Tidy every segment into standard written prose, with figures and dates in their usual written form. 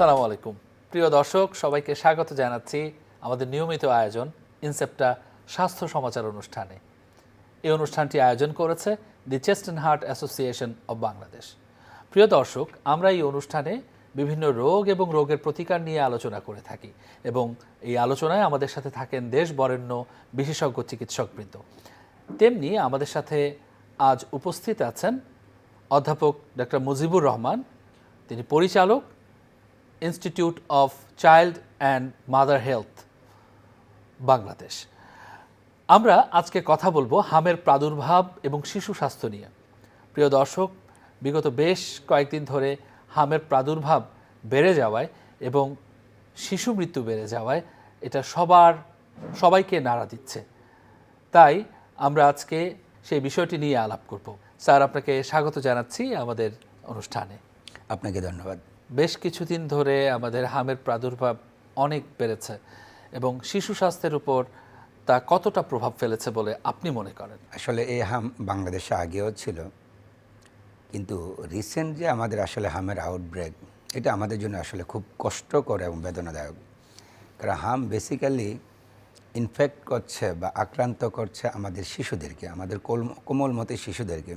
আসসালামু আলাইকুম প্রিয় দর্শক, সবাইকে স্বাগত জানাচ্ছি আমাদের নিয়মিত আয়োজন ইনসেপ্টা স্বাস্থ্য সমাচার অনুষ্ঠানে। এই অনুষ্ঠানটি আয়োজন করেছে দি chest and heart association of Bangladesh. প্রিয় দর্শক, আমরা এই অনুষ্ঠানে বিভিন্ন রোগ এবং রোগের প্রতিকার নিয়ে আলোচনা করে থাকি এবং এই আলোচনায় আমাদের সাথে থাকেন দেশ বরেণ্য বিশেষজ্ঞ চিকিৎসকবৃন্দ। তেমনি আমাদের সাথে আজ উপস্থিত আছেন অধ্যাপক ডক্টর মুজিবুর রহমান, তিনি পরিচালক institute of child and mother health Bangladesh. আমরা আজকে কথা বলবো হামের প্রাদুর্ভাব এবং শিশু স্বাস্থ্য নিয়ে। প্রিয় দর্শক, বিগত বেশ কয়েকদিন ধরে হামের প্রাদুর্ভাব বেড়ে যাওয়ায় এবং শিশু মৃত্যু বেড়ে যাওয়ায় এটা সবাইকে নাড়া দিচ্ছে। তাই আমরা আজকে সেই বিষয়টি নিয়ে আলাপ করব। স্যার, আপনাকে স্বাগত জানাচ্ছি আমাদের অনুষ্ঠানে। আপনাকে ধন্যবাদ। বেশ কিছুদিন ধরে আমাদের হামের প্রাদুর্ভাব অনেক বেড়েছে এবং শিশু স্বাস্থ্যের উপর তা কতটা প্রভাব ফেলেছে বলে আপনি মনে করেন? আসলে এই হাম বাংলাদেশে আগেও ছিল, কিন্তু রিসেন্ট যে আমাদের আসলে হামের আউটব্রেক, এটা আমাদের জন্য আসলে খুব কষ্টকর এবং বেদনাদায়ক। কারণ হাম বেসিক্যালি ইনফেক্ট করছে বা আক্রান্ত করছে আমাদের শিশুদেরকে, আমাদের কোমলমতি শিশুদেরকে।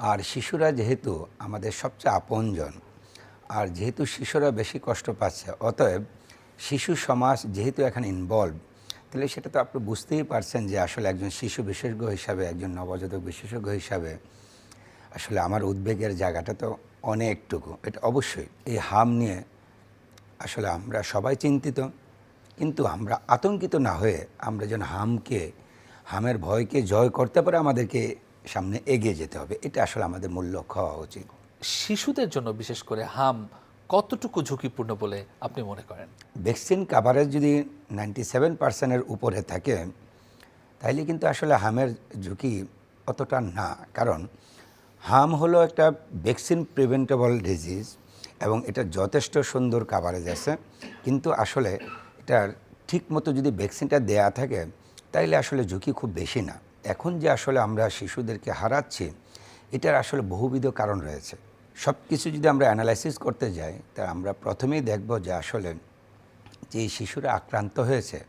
আর শিশুরা যেহেতু আমাদের সবচেয়ে আপনজন, আর যেহেতু শিশুরা বেশি কষ্ট পাচ্ছে, অতএব শিশু সমাজ যেহেতু এখানে ইনভলভ, তাহলে সেটা তো আপনি বুঝতেই পারছেন যে আসলে একজন শিশু বিশেষজ্ঞ হিসাবে, একজন নবজাতক বিশেষজ্ঞ হিসাবে আসলে আমার উদ্বেগের জায়গাটা তো অনেকটুকু। এটা অবশ্যই এই হাম নিয়ে আসলে আমরা সবাই চিন্তিত, কিন্তু আমরা আতঙ্কিত না হয়ে আমরা যেন হামের ভয়কে জয় করতে পারে আমাদেরকে সামনে এগিয়ে যেতে হবে। এটা আসলে আমাদের মূল লক্ষ্য হওয়া উচিত। শিশুদের জন্য বিশেষ করে হাম কতটুকু ঝুঁকিপূর্ণ বলে আপনি মনে করেন? ভ্যাকসিন কাভারেজ যদি 97% উপরে থাকে, তাহলে কিন্তু আসলে হামের ঝুঁকি অতটা না। কারণ হাম হলো একটা ভ্যাকসিন প্রিভেন্টেবল ডিজিজ এবং এটা যথেষ্ট সুন্দর কাভারেজ আছে। কিন্তু আসলে এটার ঠিক মতো যদি ভ্যাকসিনটা দেয়া থাকে, তাইলে আসলে ঝুঁকি খুব বেশি না। এখন যে আসলে আমরা শিশুদেরকে হারাচ্ছি, এটার আসলে বহুবিধ কারণ রয়েছে। সব কিছু যদি আমরা অ্যানালাইসিস করতে যাই, তা আমরা প্রথমেই দেখব যে আসলে যে শিশুরা আক্রান্ত হয়েছে,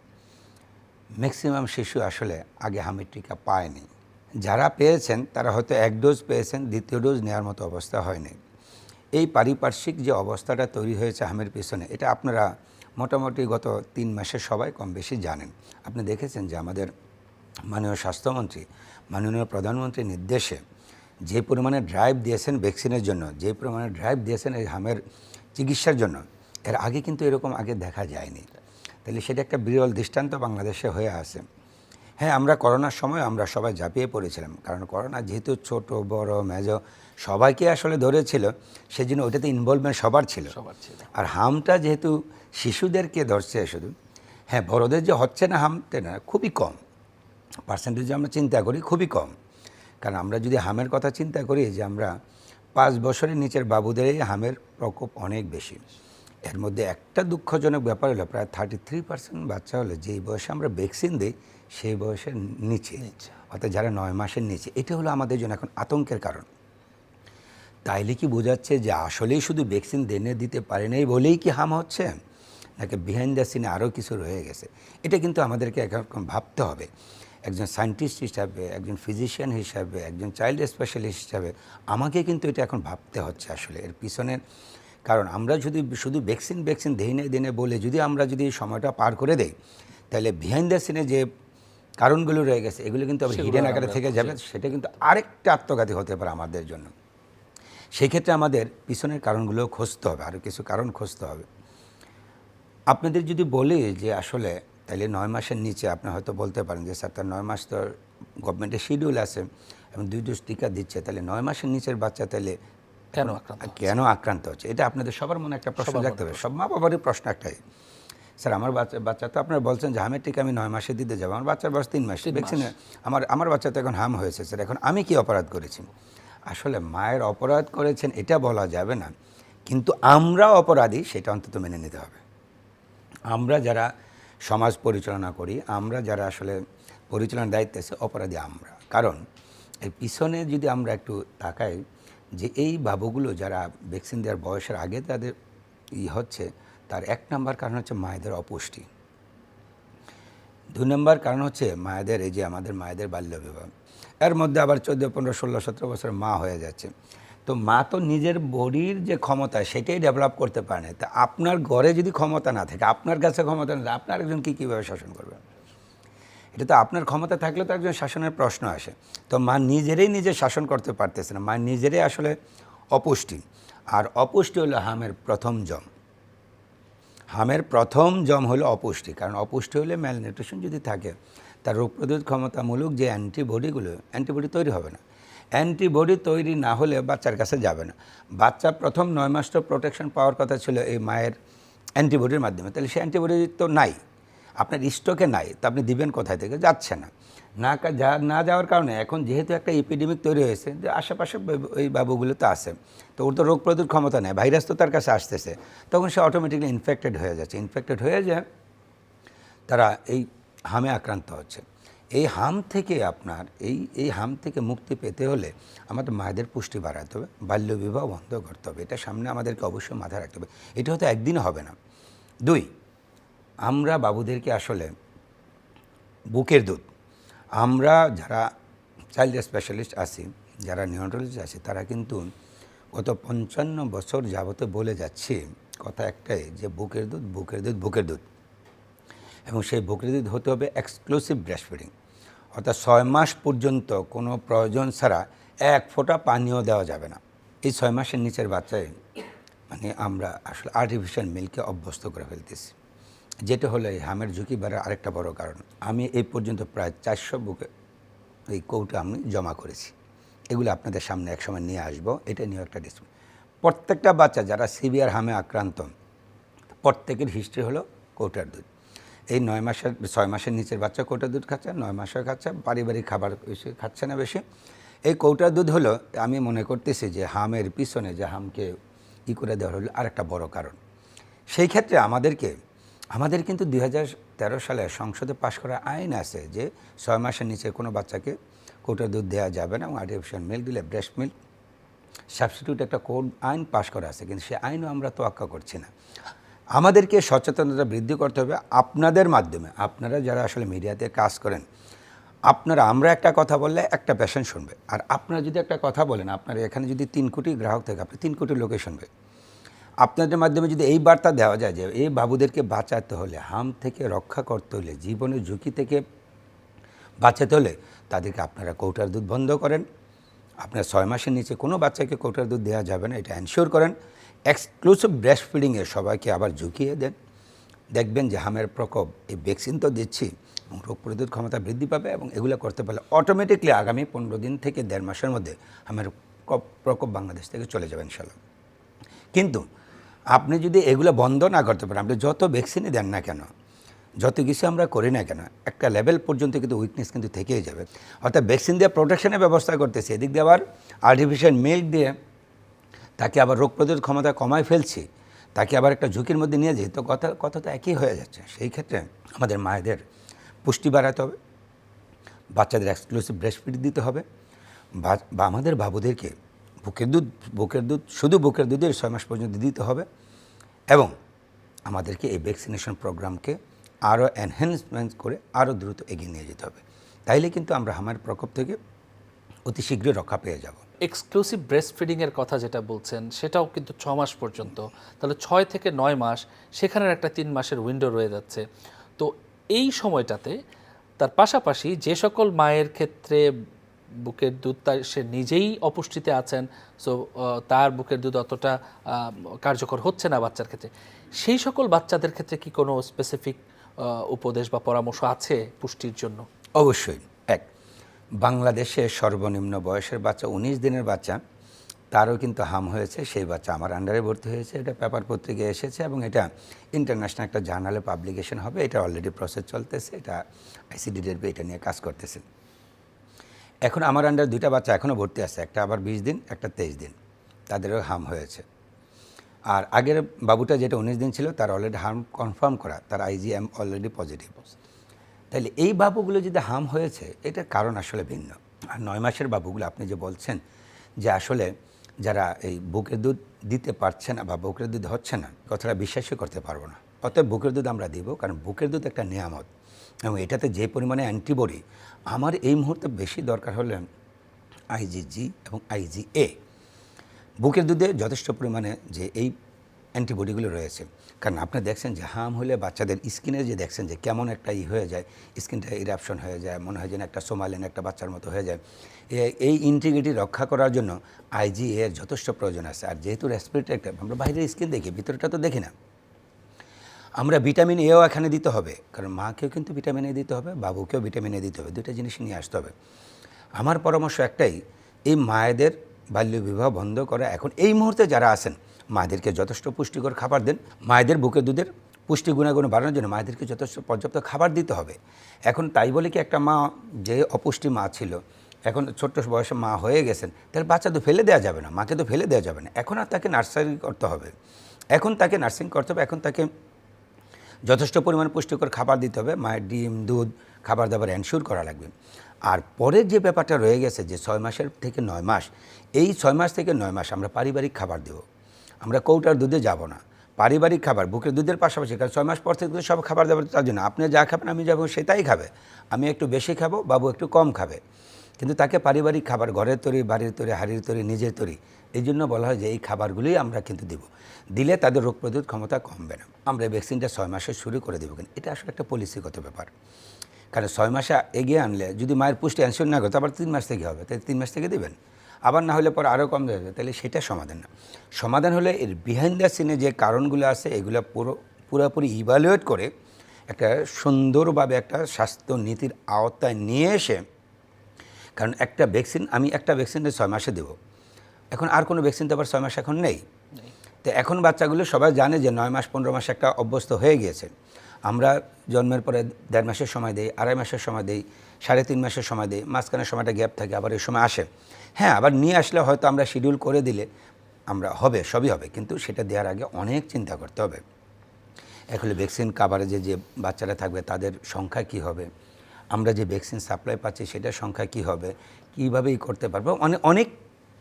ম্যাক্সিমাম শিশু আসলে আগে হামের টিকা পায়নি। যারা পেয়েছেন তারা হয়তো এক ডোজ পেয়েছেন, দ্বিতীয় ডোজ নেওয়ার মতো অবস্থা হয়নি। এই পারিপার্শ্বিক যে অবস্থাটা তৈরি হয়েছে হামের পিছনে, এটা আপনারা মোটামুটি গত 3 মাসে সবাই কম বেশি জানেন। আপনি দেখেছেন যে আমাদের মাননীয় স্বাস্থ্যমন্ত্রী, মাননীয় প্রধানমন্ত্রীর নির্দেশে যে পরিমাণে ড্রাইভ দিয়েছেন ভ্যাকসিনের জন্য, যে পরিমাণে ড্রাইভ দিয়েছেন এই হামের চিকিৎসার জন্য, এর আগে কিন্তু এরকম আগে দেখা যায়নি। তাহলে সেটা একটা বিরল দৃষ্টান্ত বাংলাদেশে হয়ে আছে। হ্যাঁ, আমরা করোনার সময় আমরা সবাই ঝাঁপিয়ে পড়েছিলাম, কারণ করোনা যেহেতু ছোট বড় মেজো সবাইকে আসলে ধরেছিল, সেজন্য ওইটাতে ইনভলভমেন্ট সবার ছিল। আর হামটা যেহেতু শিশুদেরকে ধরছে শুধু, হ্যাঁ বড়দের যে হচ্ছে না হামটা না, খুবই কম পার্সেন্টেজ আমরা চিন্তা করি, খুবই কম। কারণ আমরা যদি হামের কথা চিন্তা করি, যে আমরা 5 বছরের নিচের বাবুদেরই হামের প্রকোপ অনেক বেশি। এর মধ্যে একটা দুঃখজনক ব্যাপার হলো প্রায় 33% বাচ্চা হলো যেই বয়সে আমরা ভ্যাকসিন দিই সেই বয়সের নিচে, অর্থাৎ যারা 9 মাসের নিচে। এটা হলো আমাদের জন্য এখন আতঙ্কের কারণ। তাইলে কি বোঝাচ্ছে যে আসলেই শুধু ভ্যাকসিন দিতে পারে নাই বলেই কি হাম হচ্ছে, নাকি বিহাইন্ড দ্য সিনে আরও কিছু রয়ে গেছে? এটা কিন্তু আমাদেরকে এখন ভাবতে হবে। একজন সায়েন্টিস্ট হিসাবে, একজন ফিজিশিয়ান হিসাবে, একজন চাইল্ড স্পেশালিস্ট হিসাবে আমাকে কিন্তু এটা এখন ভাবতে হচ্ছে আসলে এর পিছনের কারণ। আমরা যদি শুধু ভ্যাকসিন দিনে বলে যদি আমরা যদি সময়টা পার করে দেই, তাহলে বিহাইন্ড দ্য সিনে যে কারণগুলো রয়ে গেছে এগুলো কিন্তু আবার হিডেন আকারে থেকে যাবে। সেটা কিন্তু আরেকটা আত্মঘাতী হতে পারে আমাদের জন্য। সেই ক্ষেত্রে আমাদের পিছনের কারণগুলো খুঁজতে হবে, আরও কিছু কারণ খুঁজতে হবে। আপনাদের যদি বলি যে আসলে তাহলে 9 মাসের নিচে, আপনি হয়তো বলতে পারেন যে স্যার তার 9 মাস তো গভর্নমেন্টের শিডিউল আছে এবং 2 ডোজ টিকা দিচ্ছে, তাহলে 9 মাসের নিচের বাচ্চা তাহলে কেন আক্রান্ত হচ্ছে? এটা আপনাদের সবার মনে একটা প্রশ্ন রাখতে হবে। সব মা বাবারই প্রশ্ন একটাই, স্যার আমার বাচ্চা তো আপনারা বলছেন যে হামের টিকা আমি 9 মাসে দিতে যাবো, আমার বাচ্চার বয়স 3 মাস, ভ্যাকসিনে আমার বাচ্চা তো এখন হাম হয়েছে, স্যার এখন আমি কি অপরাধ করেছি? আসলে মায়ের অপরাধ করেছেন এটা বলা যাবে না, কিন্তু আমরা অপরাধী সেটা অন্তত মেনে নিতে হবে। আমরা যারা সমাজ পরিচালনা করি, আমরা যারা আসলে পরিচালনার দায়িত্বে আছে, অপরাধী আমরা। কারণ এর পিছনে যদি আমরা একটু তাকাই, যে এই বাবুগুলো যারা ভ্যাকসিন দেওয়ার বয়সের আগে তাদের হচ্ছে তার 1 নম্বর কারণ হচ্ছে মায়েদের অপুষ্টি। 2 নম্বর কারণ হচ্ছে মায়েদের এই যে আমাদের মায়েদের বাল্যবিবাহ, এর মধ্যে আবার 14, 15, 16, 17 বছর মা হয়ে যাচ্ছে। তো মা তো নিজের বডির যে ক্ষমতা সেটাই ডেভেলপ করতে পারে না। তা আপনার ঘরে যদি ক্ষমতা না থাকে, আপনার কাছে ক্ষমতা না থাকে, আপনার একজনকে কীভাবে শাসন করবেন? এটা তো আপনার ক্ষমতা থাকলে তো একজন শাসনের প্রশ্ন আসে। তো মা নিজে শাসন করতে পারতেছে না, মা নিজেরই আসলে অপুষ্টি। আর অপুষ্টি হলো হামের প্রথম জম। হামের প্রথম জম হলো অপুষ্টি, কারণ অপুষ্টি হলে ম্যালনিউট্রিশন যদি থাকে, তার রোগ প্রতিরোধ ক্ষমতামূলক যে অ্যান্টিবডি তৈরি হবে না। অ্যান্টিবডি তৈরি না হলে বাচ্চার কাছে যাবে না। বাচ্চা প্রথম 9 মাস তো প্রোটেকশন পাওয়ার কথা ছিল এই মায়ের অ্যান্টিবডির মাধ্যমে, তাহলে সে অ্যান্টিবডি তো নাই, আপনার স্টকে নাই, তো আপনি দিবেন কোথায় থেকে? যাচ্ছে না। না যাওয়ার কারণে এখন যেহেতু একটা এপিডেমিক তৈরি হয়েছে, যে আশেপাশে ওই বাবুগুলো তো আছে, তো ওর তো রোগ প্রতিরোধ ক্ষমতা নেই, ভাইরাস তো তার কাছে আসতেছে, তখন সে অটোমেটিকলি ইনফেক্টেড হয়ে যাচ্ছে। ইনফেক্টেড হয়ে যায় তারা এই হামে আক্রান্ত হচ্ছে। এই হাম থেকে আপনার এই হাম থেকে মুক্তি পেতে হলে আমাদের মায়েদের পুষ্টি বাড়াতে হবে, বাল্যবিবাহ বন্ধ করতে হবে। এটা সামনে আমাদেরকে অবশ্যই মাথায় রাখতে হবে। এটা হয়তো একদিনে হবে না। 2, আমরা বাবুদেরকে আসলে বুকের দুধ, আমরা যারা চাইল্ড স্পেশালিস্ট আছি, যারা নিউরোলজিস্ট আছে, তারা কিন্তু গত 55 বছর যাবতে বলে যাচ্ছি কথা একটাই, যে বুকের দুধ, বুকের দুধ, বুকের দুধ। এবং সেই বুকের দুধ হতে হবে এক্সক্লুসিভ ব্রেস্ট ফিডিং, অর্থাৎ 6 মাস পর্যন্ত কোনো প্রয়োজন ছাড়া 1 ফোঁটা পানীয় দেওয়া যাবে না। এই 6 মাসের নিচের বাচ্চায় মানে আমরা আসলে আর্টিফিশিয়াল মিল্কে অভ্যস্ত করে ফেলতেছি, যেটা হলো এই হামের ঝুঁকি বাড়ার আরেকটা বড় কারণ। আমি এই পর্যন্ত প্রায় 400 বুকে এই কৌটা আমি জমা করেছি, এগুলো আপনাদের সামনে একসময় নিয়ে আসবো। এটা নিয়ে একটা ডিসপ্লে, প্রত্যেকটা বাচ্চা যারা সিভিয়ার হামে আক্রান্ত, প্রত্যেকের হিস্ট্রি হলো কৌটার দুধ। এই 6 মাসের নিচের বাচ্চা কৌটার দুধ খাচ্ছে, 9 মাসের খাচ্ছে, পারিবারিক খাবার বেশি খাচ্ছে না বেশি। এই কৌটার দুধ হলো, আমি মনে করতেছি যে হামের পিছনে যে হামকে করে দেওয়া হলো আরেকটা বড় কারণ। সেই ক্ষেত্রে আমাদের কিন্তু 2013 সালে সংসদে পাশ করা আইন আছে যে 6 মাসের নিচে কোনো বাচ্চাকে কৌটার দুধ দেওয়া যাবে না, এবং আর্টিফিশিয়াল মিল্ক দিলে ব্রেস্ট মিল্ক সাবস্টিটিউট একটা কোড আইন পাশ করা আছে, কিন্তু সে আইনও আমরা তোয়াক্কা করছি না। আমাদেরকে সচেতনতা বৃদ্ধি করতে হবে আপনাদের মাধ্যমে। আপনারা যারা আসলে মিডিয়াতে কাজ করেন, আমরা একটা কথা বললে একটা পেশেন্ট শুনবে, আর আপনারা যদি একটা কথা বলেন, আপনার এখানে যদি 3 কোটি গ্রাহক থাকে, আপনি 3 কোটি লোকে শুনবে। আপনাদের মাধ্যমে যদি এই বার্তা দেওয়া যায় যে এই বাবুদেরকে বাঁচাতে হলে, হাম থেকে রক্ষা করতে হলে, জীবনের ঝুঁকি থেকে বাঁচাতে হলে তাদেরকে আপনারা কৌটার দুধ বন্ধ করেন। আপনার 6 মাসের নিচে কোনো বাচ্চাকে কৌটার দুধ দেওয়া যাবে না, এটা এনশিওর করেন। এক্সক্লুসিভ ব্রেস্ট ফিডিংয়ে সবাইকে আবার ঝুঁকিয়ে দেন। দেখবেন যে হামের প্রকোপ, এই ভ্যাকসিন তো দিচ্ছি, এবং রোগ প্রতিরোধ ক্ষমতা বৃদ্ধি পাবে, এবং এগুলো করতে পারলে অটোমেটিকলি আগামী 15 দিন থেকে 1.5 মাসের মধ্যে হামের প্রকোপ বাংলাদেশ থেকে চলে যাবে ইনশাল্লাহ। কিন্তু আপনি যদি এগুলো বন্ধ না করতে পারেন, আপনি যত ভ্যাকসিনই দেন না কেন, যত কিছু আমরা করি না কেন, একটা লেভেল পর্যন্ত কিন্তু উইকনেস কিন্তু থেকেই যাবে। অর্থাৎ ভ্যাকসিন দিয়ে প্রোটেকশনের ব্যবস্থা করতেছি, এদিক দিয়ে আবার আর্টিফিশিয়াল মিল্ক দিয়ে তাকে আবার রোগ প্রতিরোধ ক্ষমতা কমায় ফেলছি, তাকে আবার একটা ঝুঁকির মধ্যে নিয়ে যাই, তো কথা তো একই হয়ে যাচ্ছে। সেই ক্ষেত্রে আমাদের মায়েদের পুষ্টি বাড়াতে হবে, বাচ্চাদের এক্সক্লুসিভ ব্রেস্ট ফিড দিতে হবে, বা আমাদের বাবুদেরকে বুকের দুধ শুধু বুকের দুধের 6 মাস পর্যন্ত দিতে হবে, এবং আমাদেরকে এই ভ্যাকসিনেশন প্রোগ্রামকে আরও এনহ্যান্সমেন্ট করে আরও দ্রুত এগিয়ে নিয়ে যেতে হবে। তাইলে কিন্তু আমরা হামের প্রকোপ থেকে অতি শীঘ্রই রক্ষা পেয়ে যাব। এক্সক্লুসিভ ব্রেস্ট ফিডিংয়ের কথা যেটা বলছেন, সেটাও কিন্তু 6 মাস পর্যন্ত, তাহলে 6 থেকে 9 মাস, সেখানের একটা 3 মাসের উইন্ডো রয়ে যাচ্ছে। তো এই সময়টাতে তার পাশাপাশি যে সকল মায়ের ক্ষেত্রে বুকের দুধ সে নিজেই অপুষ্টিতে আছেন, সো তার বুকের দুধ অতটা কার্যকর হচ্ছে না বাচ্চার ক্ষেত্রে, সেই সকল বাচ্চাদের ক্ষেত্রে কি কোনো স্পেসিফিক উপদেশ বা পরামর্শ আছে পুষ্টির জন্য? অবশ্যই। বাংলাদেশে সর্বনিম্ন বয়সের বাচ্চা 19 দিনের বাচ্চা, তারও কিন্তু হাম হয়েছে। সেই বাচ্চা আমার আন্ডারে ভর্তি হয়েছে, এটা পেপার পত্রিকায় এসেছে, এবং এটা ইন্টারন্যাশনাল একটা জার্নালে পাবলিকেশন হবে। এটা অলরেডি প্রসেস চলতেছে, এটা ICDDB এটা নিয়ে কাজ করতেছে। এখন আমার আন্ডারে 2টা বাচ্চা এখনও ভর্তি আছে, একটা আবার 20 দিন, একটা 23 দিন, তাদেরও হাম হয়েছে। আর আগের বাবুটা যেটা 19 দিন ছিল, তার অলরেডি হাম কনফার্ম করা, তার IgM অলরেডি পজিটিভ। তাহলে এই বাবুগুলো যদি হাম হয়েছে, এটার কারণ আসলে ভিন্ন। আর 9 মাসের বাবুগুলো আপনি যে বলছেন যে আসলে যারা এই বুকের দুধ দিতে পারছে না বা বুকের দুধ হচ্ছে না, কথাটা বিশ্বাসই করতে পারবো না। অতএব বুকের দুধ আমরা দিব, কারণ বুকের দুধ একটা নিয়ামত এবং এটাতে যে পরিমাণে অ্যান্টিবডি আমার এই মুহূর্তে বেশি দরকার হলে আইজিজি এবং আইজিএ। বুকের দুধে যথেষ্ট পরিমাণে যে এই অ্যান্টিবডিগুলো রয়েছে, কারণ আপনি দেখছেন যে হাম হলে বাচ্চাদের স্কিনে যে দেখছেন যে কেমন একটা হয়ে যায়, স্কিনটা ইরাপশন হয়ে যায়, মনে হয় যেন একটা সোমালিন একটা বাচ্চার মতো হয়ে যায়। এই ইন্টিগ্রিটি রক্ষা করার জন্য আইজিএ এর যথেষ্ট প্রয়োজন আছে। আর যেহেতু রেসপিরেটরি একটা, আমরা বাইরের স্কিন দেখি, ভিতরটা তো দেখি না। আমরা ভিটামিন এও এখানে দিতে হবে, কারণ মাকেও কিন্তু ভিটামিন এ দিতে হবে, বাবুকেও ভিটামিন এ দিতে হবে, দুইটা জিনিস নিয়ে আসতে হবে। আমার পরামর্শ একটাই, এই মায়েদের বাল্যবিবাহ বন্ধ করা। এখন এই মুহূর্তে যারা আছেন, মায়েদেরকে যথেষ্ট পুষ্টিকর খাবার দেন, মায়েদের বুকের দুধের পুষ্টি গুণাগুণ বাড়ানোর জন্য মায়েদেরকে যথেষ্ট পর্যাপ্ত খাবার দিতে হবে। এখন তাই বলে কি একটা মা যে অপুষ্টি মা ছিল, এখন ছোট্ট বয়সে মা হয়ে গেছেন, তাহলে বাচ্চা তো ফেলে দেওয়া যাবে না, মাকে তো ফেলে দেওয়া যাবে না। এখন আর তাকে নার্সারি করতে হবে, এখন তাকে নার্সিং করতে হবে, এখন তাকে যথেষ্ট পরিমাণ পুষ্টিকর খাবার দিতে হবে, মায়ের ডিম দুধ খাবার দাবার এনশিওর করা লাগবে। আর পরের যে ব্যাপারটা রয়ে গেছে যে 6 মাসের থেকে 9 মাস, এই 6 মাস থেকে 9 মাস আমরা পারিবারিক খাবার দেব, আমরা কৌটার দুধে যাব না, পারিবারিক খাবার বুকের দুধের পাশাপাশি। কারণ 6 মাস পর থেকে সব খাবার দাবার তার জন্য আপনি যা খাবেন আমি যাবো সেটাই খাবে, আমি একটু বেশি খাবো, বাবু একটু কম খাবে, কিন্তু তাকে পারিবারিক খাবার ঘরের তৈরি, বাড়ির তৈরি, হাড়ির তৈরি, নিজের তৈরি, এই জন্য বলা হয় যে এই খাবারগুলোই আমরা কিন্তু দেব, দিলে তাদের রোগ প্রতিরোধ ক্ষমতা কমবে না। আমরা এই ভ্যাকসিনটা 6 মাসে শুরু করে দেবো, কিন্তু এটা আসলে একটা পলিসিগত ব্যাপার। কারণ 6 মাসে এগিয়ে আনলে যদি মায়ের পুষ্টি এনশিওর না করতে, আবার 3 মাস থেকে হবে, তাই 3 মাস থেকে দেবেন, আবার না হলে পর আরও কম দেবে, তাহলে সেটা সমাধান না। সমাধান হলে এর বিহাইন্ড দ্য সিনে যে কারণগুলো আছে এগুলো পুরোপুরি ইভ্যালুয়েট করে একটা সুন্দরভাবে একটা স্বাস্থ্য নীতির আওতায় নিয়ে এসে, কারণ একটা ভ্যাকসিন আমি একটা ভ্যাকসিনে 6 মাসে দেবো, এখন আর কোনো ভ্যাকসিন তো আবার 6 মাস এখন নেই। তো এখন বাচ্চাগুলো সবাই জানে যে 9 মাস 15 মাস একটা অভ্যস্ত হয়ে গিয়েছে। আমরা জন্মের পরে 1.5 মাসের সময় দেই, 2.5 মাসের সময় দেই, 3.5 মাসের সময় দেই, মাঝখানে সময়টা গ্যাপ থাকে, আবার এই সময় আসে। হ্যাঁ, আবার নিয়ে আসলে হয়তো আমরা শিডিউল করে দিলে আমরা হবে, সবই হবে, কিন্তু সেটা দেওয়ার আগে অনেক চিন্তা করতে হবে। এখন ভ্যাকসিন কাভারেজে যে বাচ্চারা থাকবে তাদের সংখ্যা কি হবে, আমরা যে ভ্যাকসিন সাপ্লাই পাচ্ছি সেটার সংখ্যা কি হবে, কীভাবেই করতে পারবো, অনেক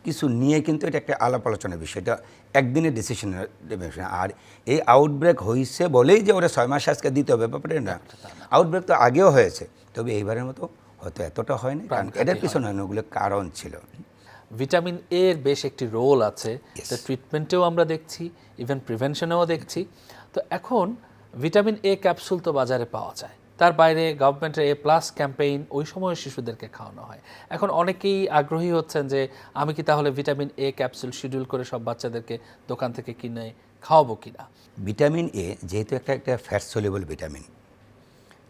কিছু নিয়ে কিন্তু এটা একটা আলাপ আলোচনার বিষয়, এটা একদিনের ডিসিশনের বিষয়। আর এই আউটব্রেক হয়েছে বলেই যে ওরা 6 মাস আজকে দিতে হবে ব্যাপারটা না, আউটব্রেক তো আগেও হয়েছে, তবে এইবারের মতো হয়তো এতটা হয়নি, কারণ এটার পিছনে অনেকগুলো কারণ ছিল। ভিটামিন এ এর বেশ একটি রোল আছে, তো ট্রিটমেন্টেও আমরা দেখছি, ইভেন প্রিভেনশনেও দেখছি। তো এখন ভিটামিন এ ক্যাপসুল তো বাজারে পাওয়া যায়, তার বাইরে গভর্নমেন্টের এ প্লাস ক্যাম্পেইন ওই সময় শিশুদেরকে খাওয়ানো হয়। এখন অনেকেই আগ্রহী হচ্ছেন যে আমি কি তাহলে ভিটামিন এ ক্যাপসুল শিডিউল করে সব বাচ্চাদেরকে দোকান থেকে কিনে খাওয়াবো কিনা। ভিটামিন এ যেহেতু একটা ফ্যাট সলিউবল ভিটামিন,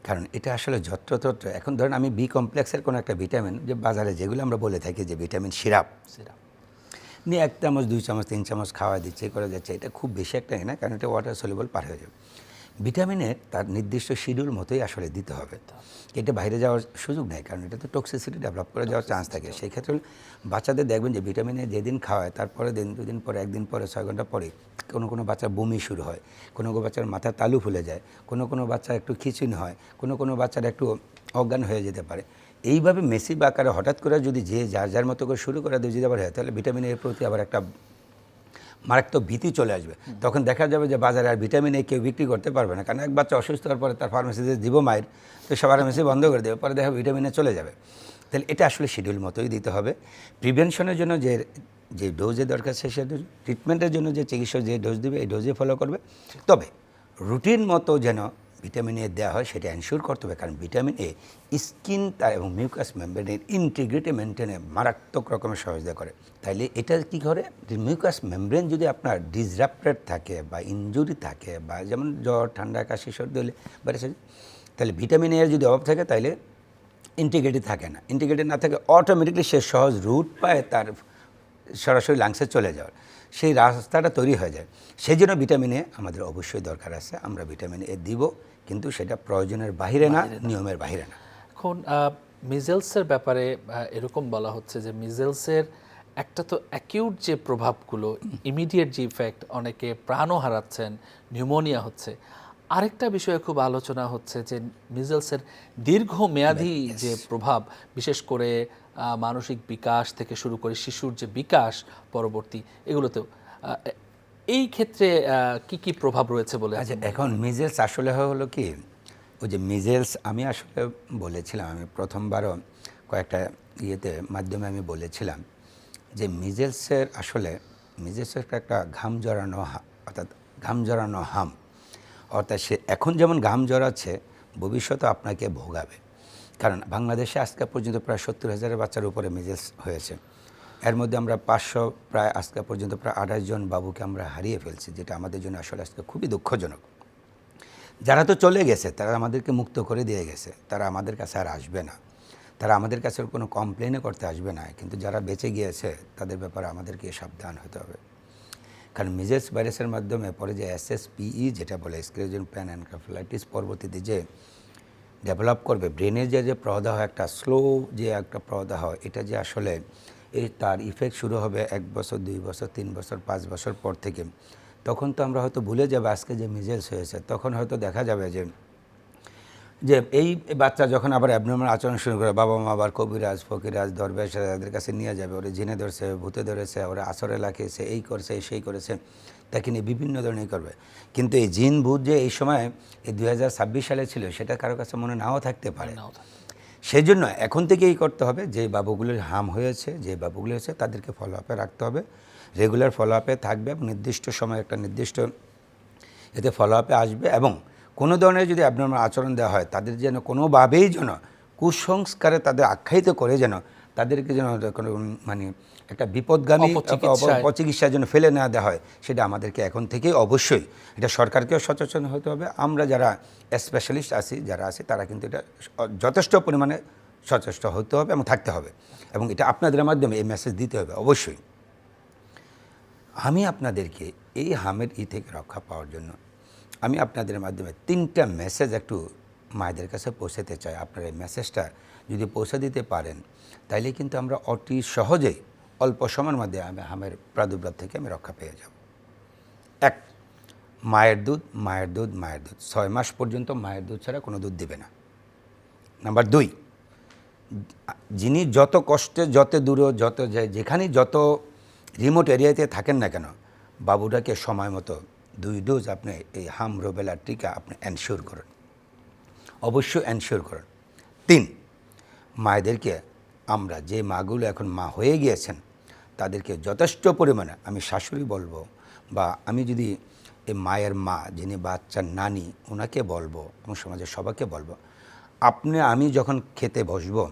কারণ এটা আসলে যত্রতত্র, এখন ধরেন আমি বি কমপ্লেক্সের কোনো একটা ভিটামিন যে বাজারে যেগুলো আমরা বলে থাকি যে ভিটামিন সিরাপ নিয়ে 1 চামচ 2 চামচ 3 চামচ খাওয়া দিচ্ছে করে যাচ্ছে, এটা খুব বেশি একটা না, কারণ এটা ওয়াটার সলিউবল পার হয়ে যাবে। ভিটামিনের তার নির্দিষ্ট শিডিউল মতোই আসলে দিতে হবে, এটা বাইরে যাওয়ার সুযোগ নেই, কারণ এটা তো টক্সিসিটি ডেভেলপ করে যাওয়ার চান্স থাকে। সেই ক্ষেত্রে বাচ্চাদের দেখবেন যে ভিটামিনে যেদিন খাওয়ায় তারপরে দিন 2 দিন পরে 1 দিন পরে 6 ঘন্টা পরে কোনো বাচ্চার বমি শুরু হয়, কোনো বাচ্চার মাথার তালু ফুলে যায়, কোনো বাচ্চার একটু খিচুনি হয়, কোনো বাচ্চার একটু অজ্ঞান হয়ে যেতে পারে। এইভাবে মেসিভ আকারে হঠাৎ করে যদি যে যার মতো করে শুরু করে যদি আবার হয়, তাহলে ভিটামিন এর প্রতি আবার একটা মারাত্মক ভীতি চলে আসবে। তখন দেখা যাবে যে বাজারে আর ভিটামিন এ কেউ বিক্রি করতে পারবে না, কারণ এক বাচ্চা অসুস্থ হওয়ার পরে তার ফার্মেসিতে দিব মায়ের, তো সব ফার্মেসি বন্ধ করে দেবে, পরে দেখা ভিটামিনে চলে যাবে। তাহলে এটা আসলে শিডিউল মতোই দিতে হবে। প্রিভেনশনের জন্য যে ডোজে দরকার সে ডোজ, ট্রিটমেন্টের জন্য যে চিকিৎসক যে ডোজ দেবে এই ডোজে ফলো করবে, তবে রুটিন মতো যেন ভিটামিন এ দেওয়া হয় সেটা এনশিওর করতে হবে, কারণ ভিটামিন এ স্কিন এবং মিউকাস মেমব্রেনের ইন্টিগ্রিটি মেনটেনে মারাত্মক রকমের সহযোগিতা করে। তাইলে এটা কী করে, মিউকাস মেমব্রেন যদি আপনার ডিসরাপ্টেড থাকে বা ইনজুরি থাকে, বা যেমন জ্বর ঠান্ডা কাশি সর্দি হলে বেড়েছে, তাহলে ভিটামিন এর যদি অভাব থাকে তাহলে ইন্টিগ্রিটি থাকে না, ইন্টিগ্রিটি না থাকে অটোমেটিকলি সে সহজ রুট পায় তার সরাসরি লাংসে চলে যাওয়ার, সেই রাস্তাটা তৈরি হয়ে যায়। সেই জন্য ভিটামিন এ আমাদের অবশ্যই দরকার আছে, আমরা ভিটামিন এ দিব, কিন্তু সেটা প্রয়োজনের বাহিরে না, নিয়মের বাহিরে না। এখন মিজেলসের ব্যাপারে এরকম বলা হচ্ছে যে মিজেলসের একটা তো অ্যাকিউট যে প্রভাবগুলো, ইমিডিয়েট যে ইফেক্ট, অনেকে প্রাণও হারাচ্ছেন, নিউমোনিয়া হচ্ছে। আরেকটা বিষয়ে খুব আলোচনা হচ্ছে যে মিজেলসের দীর্ঘমেয়াদী যে প্রভাব, বিশেষ করে মানসিক বিকাশ থেকে শুরু করে শিশুর যে বিকাশ পরবর্তী এগুলোতেও এই ক্ষেত্রে কি কি প্রভাব রয়েছে বলে আচ্ছা, এখন মিজেলস আসলে হলো কি, ওই যে মিজেলস আমি আসলে বলেছিলাম, আমি প্রথমবারও কয়েকটা মাধ্যমে আমি বলেছিলাম যে মিজেলসের একটা ঘাম জড়ানো অর্থাৎ ঘাম জড়ানো হাম, অর্থাৎ সে এখন যেমন ঘাম জড়াচ্ছে ভবিষ্যতে আপনাকে ভোগাবে। কারণ বাংলাদেশে আজকে পর্যন্ত প্রায় 70,000 বাচ্চার উপরে মিজেলস হয়েছে। এর মধ্যে আমরা 500 প্রায় আজকে পর্যন্ত প্রায় 28 জন বাবুকে আমরা হারিয়ে ফেলছি, যেটা আমাদের জন্য আসলে আজকে খুবই দুঃখজনক। যারা তো চলে গেছে তারা আমাদেরকে মুক্ত করে দিয়ে গেছে, তারা আমাদের কাছে আর আসবে না, তারা আমাদের কাছে কোনো কমপ্লেনও করতে আসবে না। কিন্তু যারা বেঁচে গিয়েছে তাদের ব্যাপারে আমাদেরকে সাবধান হতে হবে। কারণ মিজেলস ভাইরাসের মাধ্যমে পরে যে SSPE যেটা বলে স্ক্লেরোটিক প্যান এনকেফেলাইটিস পরবর্তীতে যে ডেভেলপ করবে, ব্রেনের যে প্রদাহ, একটা স্লো যে একটা প্রদাহ, এটা যে আসলে তার ইফেক্ট শুরু হবে 1 বছর 2 বছর 3 বছর 5 বছর পর থেকে। তখন তো আমরা হয়তো ভুলে যাবো আজকে যে মিজেলস হয়েছে। তখন হয়তো দেখা যাবে যে এই বাচ্চা যখন আবার অ্যাবনর্মাল আচরণ শুরু করে, বাবা মা আবার কবিরাজ ফকিরাজ দরবেশ তাদের কাছে নিয়ে যাবে, ওরা জিনে ধরছে, ভূতে ধরেছে, ওরা আসরে লাগিয়েছে, এই করছে সেই করেছে, তাকে নিয়ে বিভিন্ন ধরনের করবে। কিন্তু এই জিন ভূত যে এই সময় এই 2026 সালে ছিল, সেটা কারো কাছে মনে নাও থাকতে পারে। সেই জন্য এখন থেকেই করতে হবে, যে বাবুগুলোর হাম হয়েছে, যে বাবুগুলো হয়েছে তাদেরকে ফলো আপে রাখতে হবে, রেগুলার ফলো আপে থাকবে এবং নির্দিষ্ট সময় একটা নির্দিষ্ট এতে ফলো আপে আসবে। এবং কোনো ধরনের যদি অ্যাবনর্মাল আচরণ দেওয়া হয়, তাদের যেন কোনোভাবেই যেন কুসংস্কারে তাদের আখ্যায়িত করে যেন তাদেরকে যেন কোনো মানে একটা বিপদগামী অপচিকিৎসার জন্য ফেলে না দেওয়া হয়, সেটা আমাদেরকে এখন থেকেই অবশ্যই এটা সরকারকেও সচেতন হতে হবে। আমরা যারা স্পেশালিস্ট আছি, যারা আছে, তারা কিন্তু এটা যথেষ্ট পরিমাণে সচেষ্ট হতে হবে এবং থাকতে হবে, এবং এটা আপনাদের মাধ্যমে এই মেসেজ দিতে হবে অবশ্যই। আমি আপনাদেরকে এই হামের থেকে রক্ষা পাওয়ার জন্য আমি আপনাদের মাধ্যমে 3টা মেসেজ একটু মায়েদের কাছে পৌঁছাতে চাই। আপনারা এই মেসেজটা যদি পৌঁছে দিতে পারেন, তাইলে কিন্তু আমরা অতি সহজেই অল্প সময়ের মধ্যে আমি হামের প্রাদুর্ভাব থেকে আমি রক্ষা পেয়ে যাব। 1, মায়ের দুধ মায়ের দুধ মায়ের দুধ, 6 মাস পর্যন্ত মায়ের দুধ ছাড়া কোনো দুধ দিবে না। নাম্বার 2, যিনি যত কষ্টে, যত দূরে, যত যেখানে যত রিমোট এরিয়াতে থাকেন না কেন, বাবুটাকে সময় মতো 2 ডোজ আপনি এই হাম রুবেলার টিকা আপনি এনশিওর করুন, অবশ্যই এনশিওর করুন। 3, মায়েদেরকে আমরা যে মাগুলো এখন মা হয়ে গিয়েছেন তাদেরকে যথেষ্ট পরিমাণে, আমি শাশুড়ি বলবো বা আমি যদি এই মায়ের মা যিনি বাচ্চার নানি, ওনাকে বলবো এবং সমাজের সবাইকে বলবো, আমি যখন খেতে বসবো,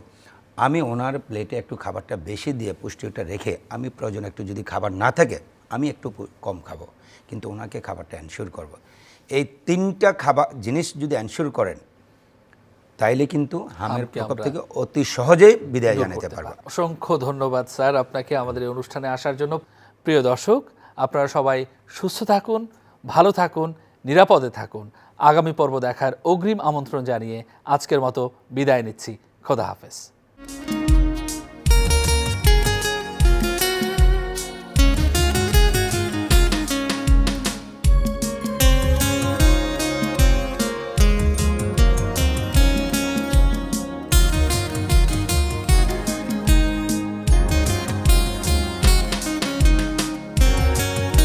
আমি ওনার প্লেটে একটু খাবারটা বেশি দিয়ে পুষ্টিটা রেখে, আমি প্রয়োজন একটু যদি খাবার না থাকে আমি একটু কম খাবো, কিন্তু ওনাকে খাবারটা এনশিওর করব। এই 3টা জিনিস যদি এনশিওর করেন, তাইলে কিন্তু হামের প্রকোপ থেকে অতি সহজেই বিদায় জানাতে পারবো। অসংখ্য ধন্যবাদ স্যার আপনাকে আমাদের এই অনুষ্ঠানে আসার জন্য। প্রিয় দর্শক, আপনারা সবাই সুস্থ থাকুন, ভালো থাকুন, নিরাপদে থাকুন। আগামী পর্ব দেখার অগ্রিম আমন্ত্রণ জানিয়ে আজকের মতো বিদায় নিচ্ছি। খোদা হাফেজ।